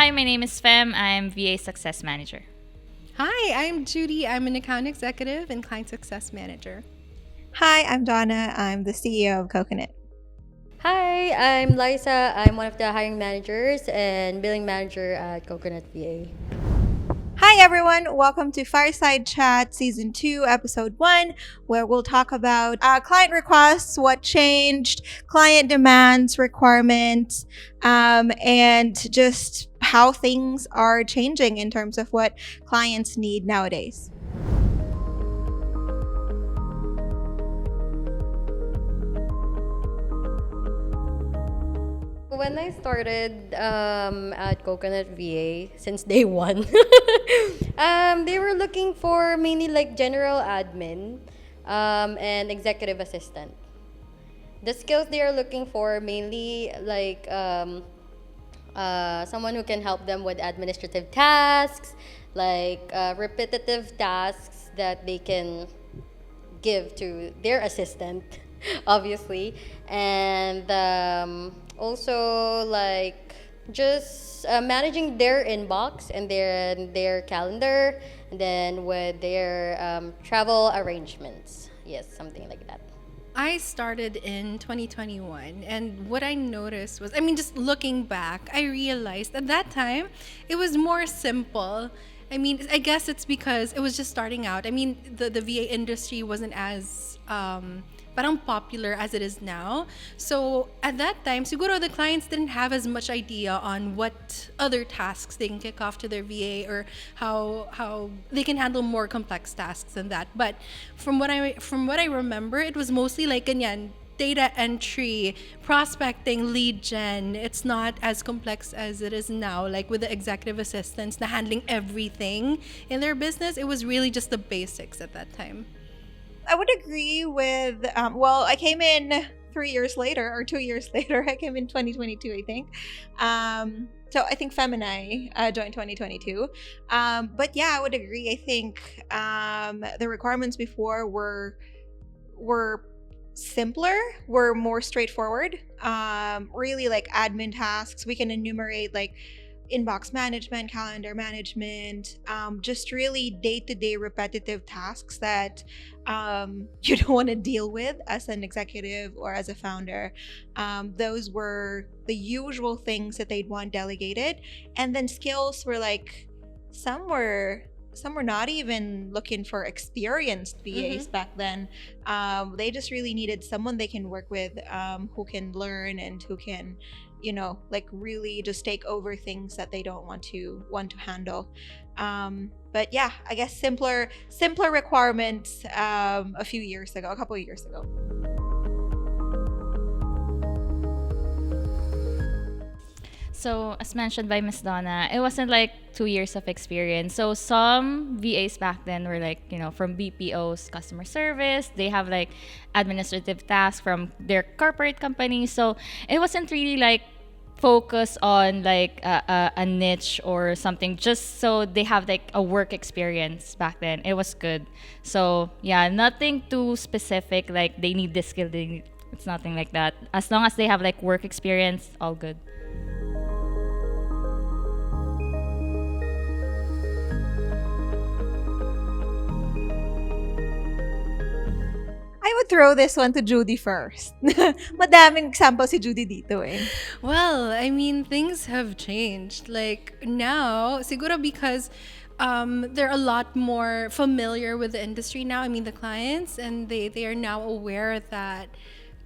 Hi, my name is Fem. I'm VA Success Manager. Hi, I'm Judy. I'm an account executive and client success manager. Hi, I'm Donna. I'm the CEO of Coconut. Hi, I'm Liza. I'm one of the hiring managers and billing manager at Coconut VA. Hi, everyone. Welcome to Fireside Chat Season 2, Episode 1, where we'll talk about client requests, what changed, client demands, requirements, and just how things are changing in terms of what clients need nowadays. When I started at Coconut VA, since day one, they were looking for mainly like general admin and executive assistant. The skills they are looking for mainly like someone who can help them with administrative tasks, like repetitive tasks that they can give to their assistant, obviously, and also like just managing their inbox and their calendar, and then with their travel arrangements. Yes, something like that. I started in 2021, and what I noticed was, just looking back, I realized at that time it was more simple. I guess it's because it was just starting out. The VA industry wasn't as parang popular as it is now. So at that time, siguro the clients didn't have as much idea on what other tasks they can kick off to their VA, or how they can handle more complex tasks than that. But from what I remember, it was mostly like ganyan, data entry, prospecting, lead gen. It's not as complex as it is now. Like with the executive assistants na handling everything in their business, it was really just the basics at that time. I would agree with, I came in 3 years later or 2 years later. I came in 2022, I think. So I think Fem and I joined 2022. But yeah, I would agree. I think the requirements before were simpler, were more straightforward. Really like admin tasks. We can enumerate like inbox management, calendar management, just really day-to-day repetitive tasks that you don't want to deal with as an executive or as a founder. Those were the usual things that they'd want delegated. And then skills were like, some were not even looking for experienced VAs back then. They just really needed someone they can work with, who can learn and who can, like really just take over things that they don't want to handle. But yeah, I guess simpler requirements a couple of years ago. So, as mentioned by Miss Donna, it wasn't like 2 years of experience. So, some VAs back then were like, from BPOs, customer service. They have like administrative tasks from their corporate company. So, it wasn't really like focus on like a niche or something, just so they have like a work experience back then. It was good. So, yeah, nothing too specific like they need this skill. It's nothing like that. As long as they have like work experience, all good. I would throw this one to Judy first. Madaming example si Judy dito eh. Well, things have changed. Like now, siguro because they're a lot more familiar with the industry now. The clients, and they are now aware that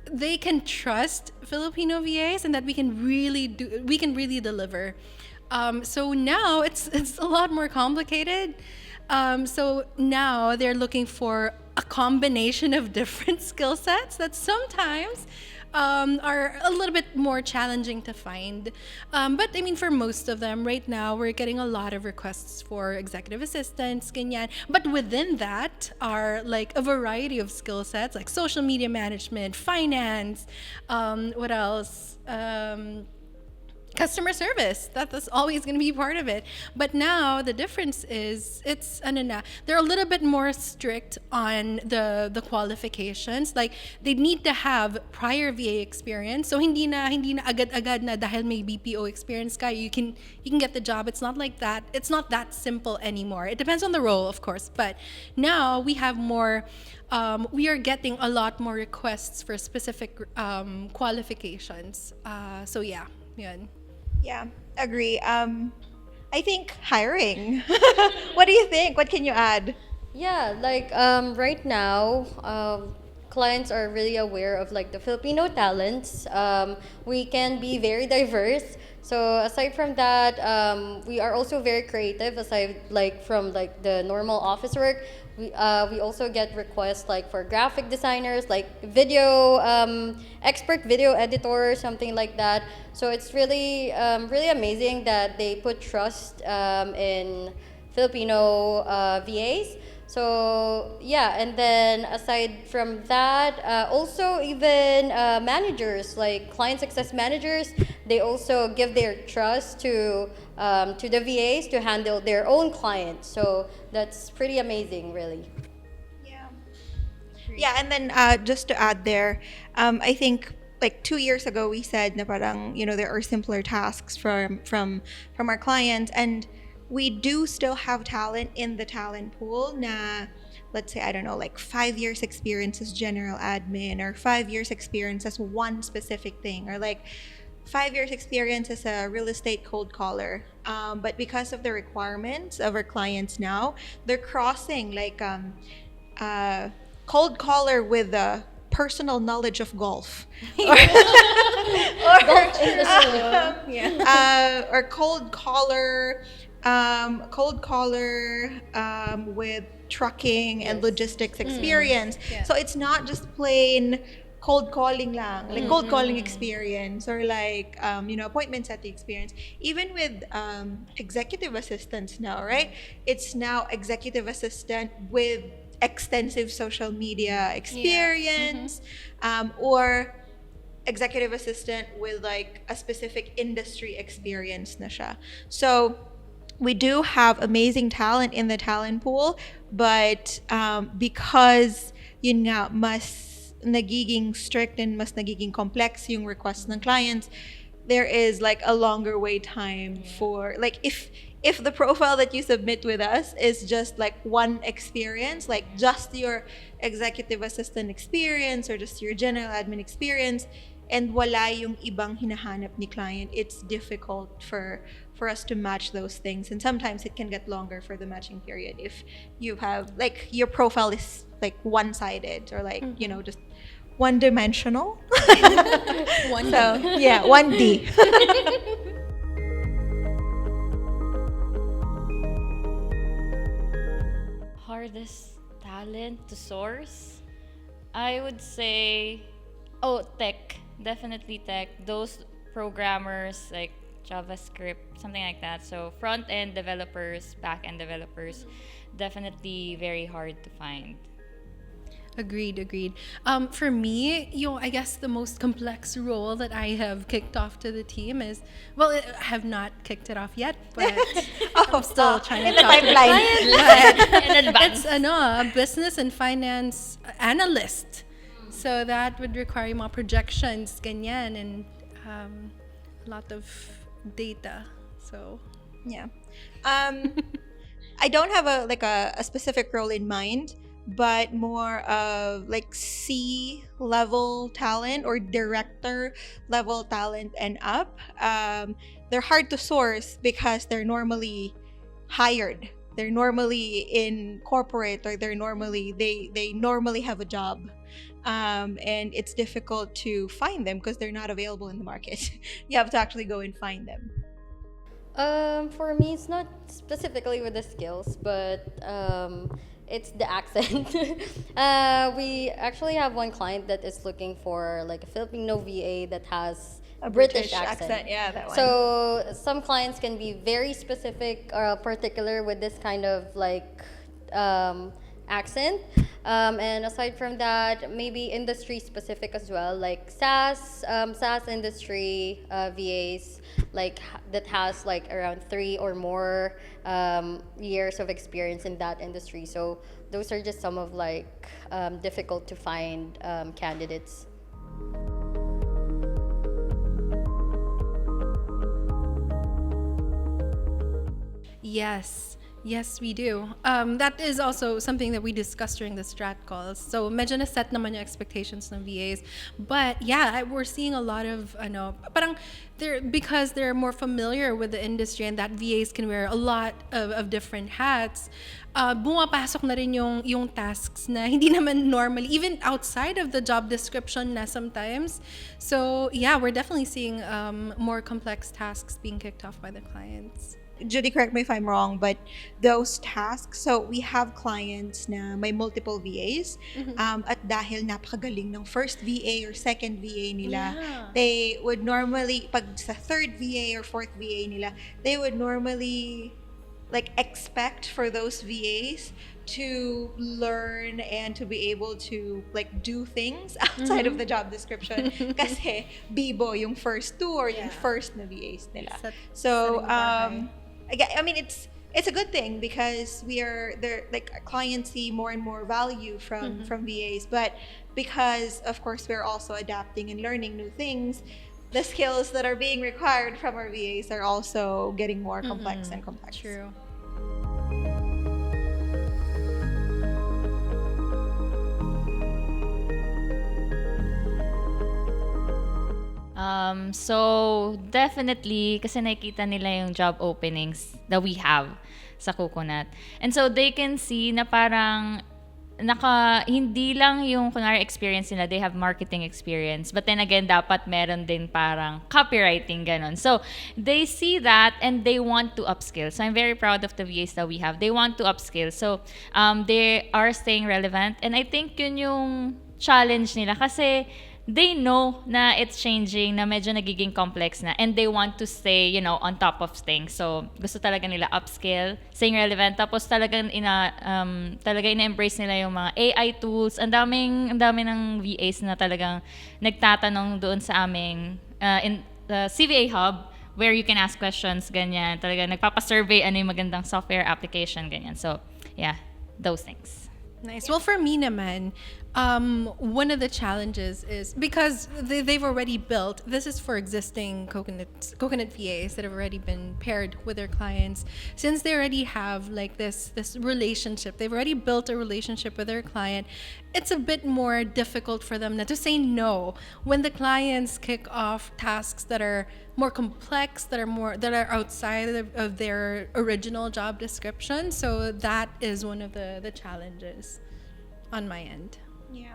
they can trust Filipino VAs and that we can really deliver. So now it's a lot more complicated. So now they're looking for a combination of different skill sets that sometimes are a little bit more challenging to find. But for most of them, right now, we're getting a lot of requests for executive assistants, ganyan. But within that are like a variety of skill sets, like social media management, finance, what else? customer service. That's always going to be part of it. But now the difference is they're a little bit more strict on the qualifications. Like they need to have prior VA experience. So hindi na agad-agad na dahil may BPO experience ka, you can get the job. It's not like that. It's not that simple anymore. It depends on the role, of course. But now we have more. We are getting a lot more requests for specific qualifications. So yeah, yun. Yeah, agree. I think hiring. What do you think? What can you add? Yeah, like right now, clients are really aware of like the Filipino talents. We can be very diverse. So aside from that, we are also very creative. Aside like from like the normal office work, we also get requests like for graphic designers, like video expert video editor, something like that. So it's really really amazing that they put trust in Filipino VAs. So yeah, and then aside from that, also even managers like client success managers, they also give their trust to the VAs to handle their own clients. So that's pretty amazing, really. Yeah. Yeah, and then just to add there, I think like 2 years ago we said na parang, there are simpler tasks from our clients, and we do still have talent in the talent pool na, let's say, I don't know, like 5 years experience as general admin, or 5 years experience as one specific thing, or like 5 years experience as a real estate cold caller. But because of the requirements of our clients now, they're crossing like cold caller with a personal knowledge of golf, or or cold caller with trucking and logistics experience. Yeah. So it's not just plain cold calling lang, like cold calling experience, or like appointment setting experience. Even with executive assistants now, right? It's now executive assistant with extensive social media experience, or executive assistant with like a specific industry experience na siya. So we do have amazing talent in the talent pool, but because yun nga, mas nagiging strict and mas nagiging complex yung requests ng clients, there is like a longer wait time for like if the profile that you submit with us is just like one experience, like just your executive assistant experience or just your general admin experience, and wala yung ibang hinahanap ni client, it's difficult for us to match those things. And sometimes it can get longer for the matching period if you have like your profile is like one-sided, or like just one-dimensional. One So yeah, 1D. Hardest talent to source? I would say, tech. Definitely tech. Those programmers like JavaScript, something like that. So front-end developers, back-end developers, definitely very hard to find. Agreed. For me, I guess the most complex role that I have kicked off to the team is, well, I have not kicked it off yet, but I'm still trying in to the talk to pipeline. In advance. It's a business and finance analyst. So that would require more projections, ganyan, and a lot of data. So Yeah. I don't have a specific role in mind, but more of like C level talent or director level talent and up. They're hard to source because they're normally hired. They're normally in corporate, or they normally have a job. And it's difficult to find them because they're not available in the market. You have to actually go and find them. For me, it's not specifically with the skills, but it's the accent. We actually have one client that is looking for like a Filipino VA that has A British accent. Yeah, that one. So some clients can be very specific or particular with this kind of like accent. And aside from that, maybe industry specific as well, like SaaS industry VAs, like that has like around 3 or more years of experience in that industry. So those are just some of like difficult to find candidates. Yes. Yes, we do. That is also something that we discussed during the strat calls. So, medyo na-set naman yung expectations ng VAs. But yeah, we're seeing a lot of, parang because they're more familiar with the industry and that VAs can wear a lot of different hats, bumapasok na rin yung tasks na hindi naman normally, even outside of the job description na sometimes. So, yeah, we're definitely seeing more complex tasks being kicked off by the clients. Judy, correct me if I'm wrong, but those tasks, so we have clients na may multiple VAs, at dahil napakagaling ng first VA or second VA nila, Yeah. they would normally, pag sa third VA or fourth VA nila, they would normally like expect for those VAs to learn and to be able to like do things outside of the job description kasi bibo yung first two or yung Yeah. first na VAs nila. Setting So the bar high. I mean it's a good thing because we are there, like our clients see more and more value from VAs, but because of course we're also adapting and learning new things, the skills that are being required from our VAs are also getting more complex and complex. True. So definitely, kasi nakikita nila yung job openings that we have sa Coconut. And so they can see na parang hindi lang yung kunwari experience nila, they have marketing experience. But then again, dapat meron din parang copywriting, ganon. So they see that and they want to upskill. So I'm very proud of the VAs that we have. They want to upskill. So they are staying relevant. And I think yun yung challenge nila kasi they know na it's changing, na medyo nagiging complex na, and they want to stay, on top of things. So, gusto talaga nila upskill, staying relevant, tapos talagang ina-embrace nila yung mga AI tools. Ang daming ng VAs na talagang nagtatanong doon sa aming in the CVA Hub, where you can ask questions, ganyan. Talagang nagpapasurvey ano yung magandang software application, ganyan. So, yeah, those things. Nice. Well, for me naman, one of the challenges is because they've already built, this is for existing coconut VAs that have already been paired with their clients. Since they already have like this relationship, they've already built a relationship with their client, it's a bit more difficult for them to say no when the clients kick off tasks that are more complex, that are outside of their original job description. So that is one of the challenges on my end. Yeah.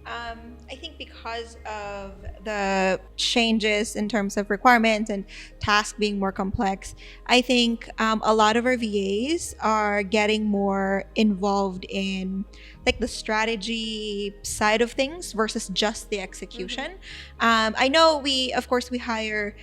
I think because of the changes in terms of requirements and tasks being more complex, I think a lot of our VAs are getting more involved in like the strategy side of things versus just the execution. I know we hire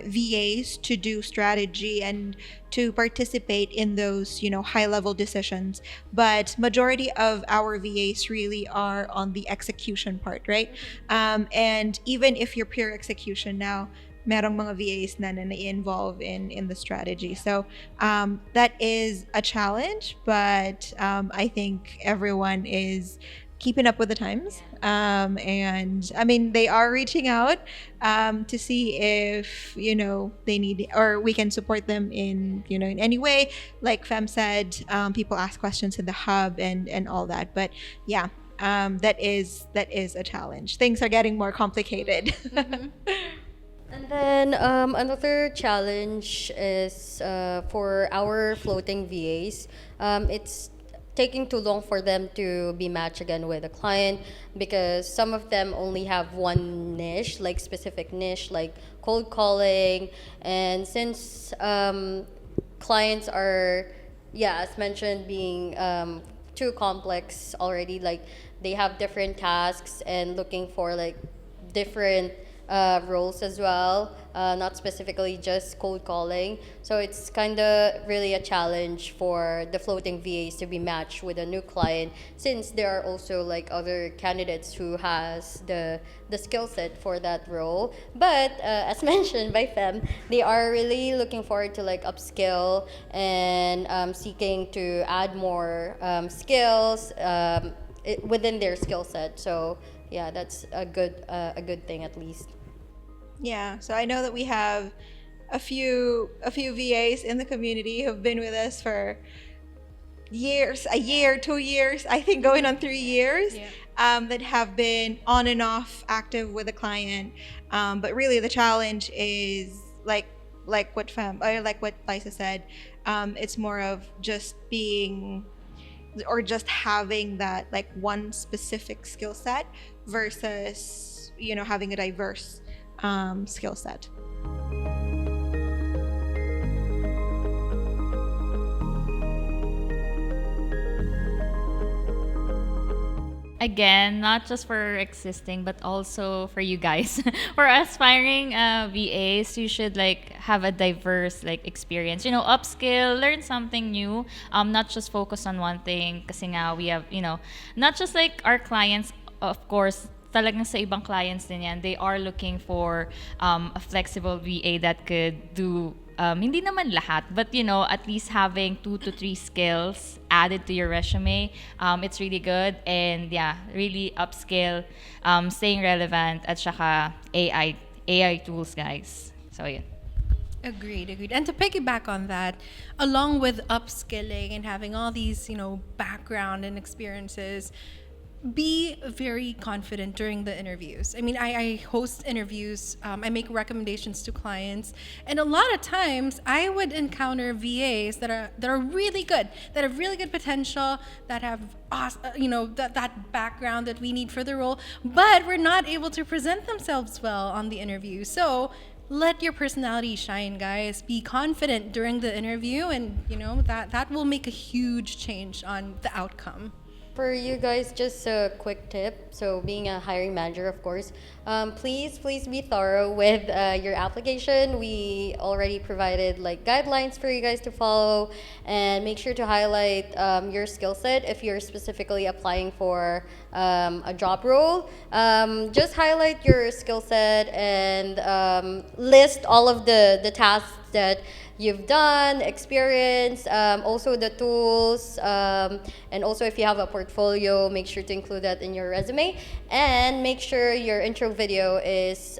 VAs to do strategy and to participate in those high level decisions, but majority of our VAs really are on the execution part, right? And even if you're pure execution now, merong mga VAs na involve in the strategy. So that is a challenge, but I think everyone is keeping up with the times. And I mean, they are reaching out to see if, they need, or we can support them in, in any way. Like Fem said, people ask questions in the hub and all that. But yeah, that is a challenge. Things are getting more complicated. And then another challenge is for our floating VAs. It's taking too long for them to be matched again with a client because some of them only have one niche, like specific niche, like cold calling. And since clients are, as mentioned, being too complex already, like they have different tasks and looking for like different roles as well, not specifically just cold calling. So it's kind of really a challenge for the floating VAs to be matched with a new client, since there are also like other candidates who has the skill set for that role. But as mentioned by Fem, they are really looking forward to like upskill and seeking to add more skills within their skill set. So yeah, that's a good thing at least. Yeah, so I know that we have a few VAs in the community who've been with us for years, a year, 2 years, I think going on 3 years, Yeah. that have been on and off active with a client. But really, the challenge is like what like what Liza said. It's more of just being or just having that like one specific skill set versus having a diverse skill set. Again, not just for existing, but also for you guys. For aspiring VAs, you should like have a diverse like experience. Upskill, learn something new. Not just focus on one thing. Kasi nga we have, not just like our clients, of course. Talagang sa ibang clients din yan, they are looking for a flexible VA that could do hindi naman lahat, but at least having 2 to 3 skills added to your resume, it's really good. And yeah, really upskill, staying relevant, at saka AI tools, guys. So yeah. Agreed. And to piggyback on that, along with upskilling and having all these, background and experiences, be very confident during the interviews. I mean, I host interviews, I make recommendations to clients, and a lot of times I would encounter VAs that are really good, that have really good potential, that have that background that we need for the role, but we're not able to present themselves well on the interview. So let your personality shine, guys. Be confident during the interview, and that will make a huge change on the outcome. For you guys, just a quick tip. So, being a hiring manager, of course, please be thorough with your application. We already provided like guidelines for you guys to follow, and make sure to highlight your skill set if you're specifically applying for a job role. Just highlight your skill set and list all of the tasks that you've done, experience, also the tools, and also if you have a portfolio, make sure to include that in your resume, and make sure your intro video is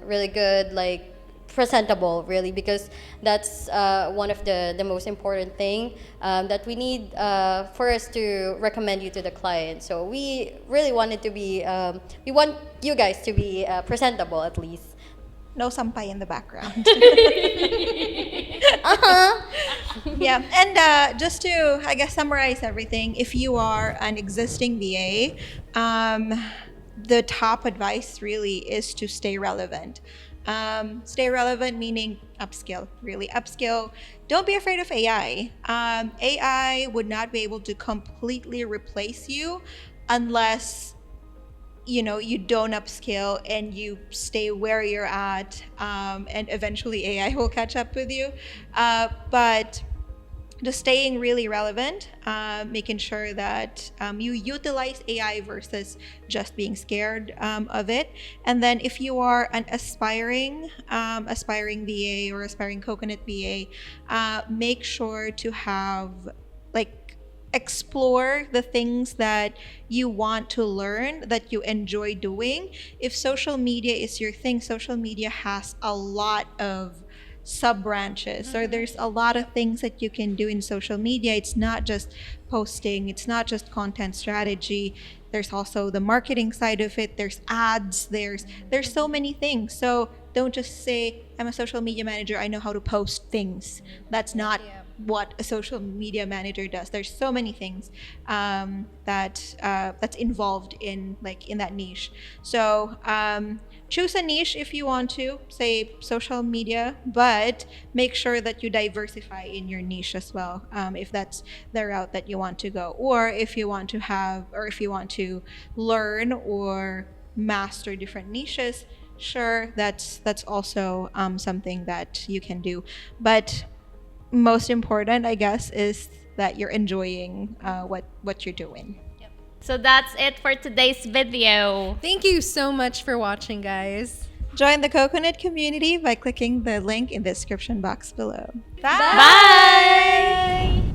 really good, like presentable, really, because that's one of the most important thing that we need for us to recommend you to the client. So we really wanted to be, we want you guys to be presentable at least. No sampay in the background. Uh-huh. Yeah, and just to, I guess, summarize everything, if you are an existing VA, the top advice really is to stay relevant. Stay relevant meaning upskill, really upskill. Don't be afraid of AI. AI would not be able to completely replace you unless you don't upskill and you stay where you're at, and eventually AI will catch up with you. But just staying really relevant, making sure that you utilize AI versus just being scared of it. And then if you are an aspiring VA or aspiring coconut VA, make sure to have explore the things that you want to learn, that you enjoy doing. If social media is your thing, social media has a lot of sub branches. So there's a lot of things that you can do in social media. It's not just posting, it's not just content strategy. There's also the marketing side of it. There's ads, there's so many things. So don't just say, I'm a social media manager, I know how to post things. That's not what a social media manager does. There's so many things that's involved in that niche. So choose a niche if you want to, say social media, but make sure that you diversify in your niche as well, if that's the route that you want to go, or if you want to learn or master different niches. sure, that's also something that you can do. But most important, I guess, is that you're enjoying what you're doing. So that's it for today's video. Thank you so much for watching, guys. Join the coconut community by clicking the link in the description box below. Bye!